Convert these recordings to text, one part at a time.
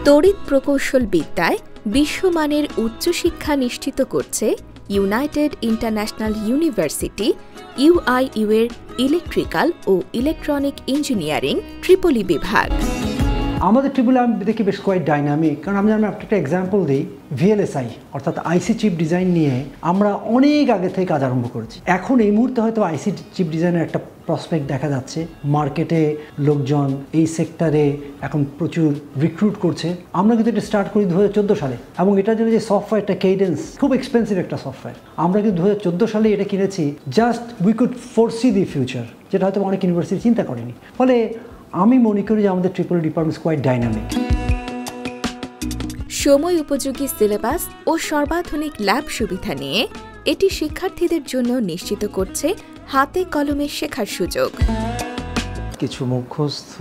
তড়িৎ প্রকৌশল বিদ্যায় বিশ্বমানের উচ্চশিক্ষা নিশ্চিত করছে ইউনাইটেড ইন্টারন্যাশনাল ইউনিভার্সিটি ইউআইইউ এর ইলেকট্রিক্যাল ও ইলেকট্রনিক ইঞ্জিনিয়ারিং ট্রিপলি বিভাগ। আমাদের ট্রিপলি আমি দেখি বেশ কোয়াইট ডাইনামিক, কারণ আমি একটা এক্সাম্পল দিই। ভিএলএসআই অর্থাৎ আইসি চিপ ডিজাইন নিয়ে আমরা অনেক আগে থেকে কাজ আরম্ভ করেছি। এখন এই মুহূর্তে হয়তো আইসি চিপ ডিজাইনের একটা প্রসপেক্ট দেখা যাচ্ছে, মার্কেটে লোকজন এই সেক্টরে এখন প্রচুর রিক্রুট করছে। আমরা কিন্তু এটা স্টার্ট করি 2014 সালে, এবং এটার জন্য যে সফটওয়্যারটা কেডেন্স খুব এক্সপেন্সিভ একটা সফটওয়্যার। আমরা কিন্তু 2014 সালে এটা কিনেছি, just we could foresee the future, যেটা হয়তো অনেক ইউনিভার্সিটি চিন্তা করেনি। ফলে আমি মনে করি যে আমাদের ট্রিপল ডিপার্টমেন্ট কোয়াইট ডাইনামিক। সময় উপযোগী সিলেবাস ও সর্বাধুনিক ল্যাব সুবিধা নিয়ে এটি শিক্ষার্থীদের জন্য নিশ্চিত করছে হাতে কলমে শেখার সুযোগ। কিছু মুখস্থ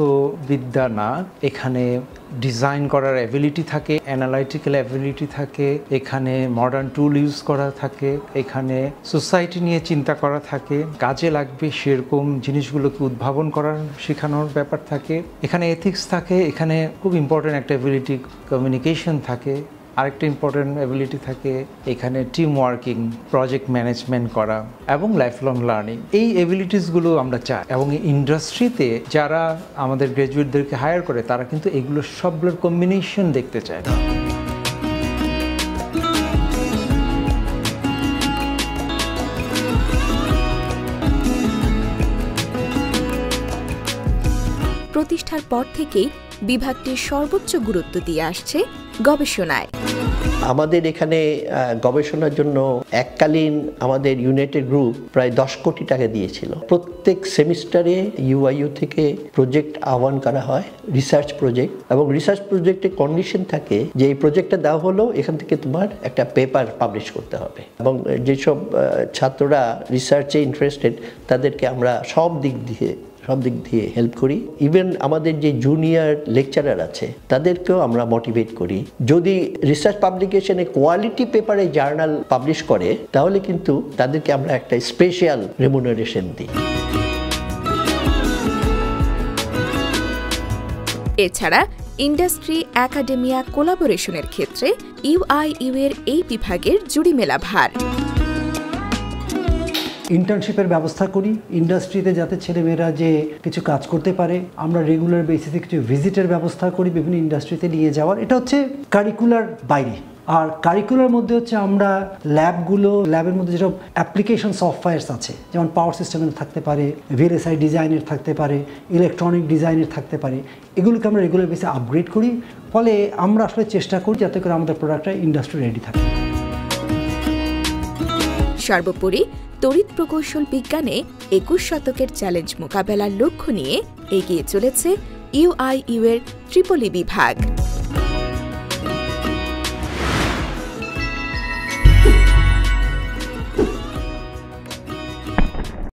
বিদ্যা না, এখানে ডিজাইন করার অ্যাবিলিটি থাকে, অ্যানালাইটিক্যাল অ্যাবিলিটি থাকে, এখানে মডার্ন টুল ইউজ করা থাকে, এখানে সোসাইটি নিয়ে চিন্তা করা থাকে, কাজে লাগবে সেরকম জিনিসগুলোকে উদ্ভাবন করার শেখানোর ব্যাপার থাকে, এখানে এথিক্স থাকে, এখানে খুব ইম্পর্টেন্ট একটা অ্যাবিলিটি কমিউনিকেশন থাকে, আরেকটা ইম্পর্টেন্ট অ্যাবিলিটি থাকে এখানে টিম ওয়ার্কিং, প্রজেক্ট ম্যানেজমেন্ট করা এবং লাইফ লং লার্নিং। এই অ্যাবিলিটিসগুলো আমরা চাই, এবং ইন্ডাস্ট্রিতে যারা আমাদের গ্র্যাজুয়েটদেরকে হায়ার করে তারা কিন্তু এগুলো সবগুলোর কম্বিনেশন দেখতে চায়। প্রতিষ্ঠার পর থেকেই বিভাগটির সর্বোচ্চ গুরুত্ব দিয়ে আসছে গবেষণায়। আমাদের এখানে গবেষণার জন্য এককালীন আমাদের ইউনাইটেড গ্রুপ প্রায় 10 কোটি টাকা দিয়েছিল। প্রত্যেক সেমিস্টারে ইউআইইউ থেকে প্রজেক্ট আহ্বান করা হয়, রিসার্চ প্রজেক্ট, এবং রিসার্চ প্রজেক্টের কন্ডিশন থাকে যে এই প্রজেক্টটা দেওয়া হলো, এখান থেকে তোমার একটা পেপার পাবলিশ করতে হবে, এবং যেসব ছাত্ররা রিসার্চে ইন্টারেস্টেড তাদেরকে আমরা সব দিক দিয়ে হেল্প করি। ইভেন আমাদের যে জুনিয়র লেকচারার আছে তাদেরকেও আমরা মোটিভেট করি। যদি রিসার্চ পাবলিকেশনে কোয়ালিটি পেপারে জার্নাল পাবলিশ করে তাহলে কিন্তু তাদেরকে আমরা একটা স্পেশাল রেমুনারেশন দিই। এছাড়া ইন্ডাস্ট্রি একাডেমিয়া কোলাবোরেশনের ক্ষেত্রে ইউআইইউ এর এই বিভাগের জুড়ি মেলা ভার। ইন্টার্নশিপের ব্যবস্থা করি ইন্ডাস্ট্রিতে, যাতে ছেলেমেয়েরা যে কিছু কাজ করতে পারে। আমরা রেগুলার বেসিসে কিছু ভিজিটের ব্যবস্থা করি বিভিন্ন ইন্ডাস্ট্রিতে নিয়ে যাওয়ার। এটা হচ্ছে কারিকুলার বাইরে। আর কারিকুলার মধ্যে হচ্ছে আমরা ল্যাবের মধ্যে যেসব অ্যাপ্লিকেশন সফটওয়্যারস আছে, যেমন পাওয়ার সিস্টেমের থাকতে পারে, ভিএলএসআই ডিজাইনের থাকতে পারে, ইলেকট্রনিক ডিজাইনের থাকতে পারে, এগুলোকে আমরা রেগুলার বেসিসে আপগ্রেড করি। ফলে আমরা আসলে চেষ্টা করি যাতে করে আমাদের প্রোডাক্টটা ইন্ডাস্ট্রি রেডি থাকে। সর্বোপরি তড়িৎ প্রকৌশল বিজ্ঞানে 21 শতকের চ্যালেঞ্জ মোকাবেলার লক্ষ্য নিয়ে এগিয়ে চলেছে ইউআইইউ এর ট্রিপলি বিভাগ।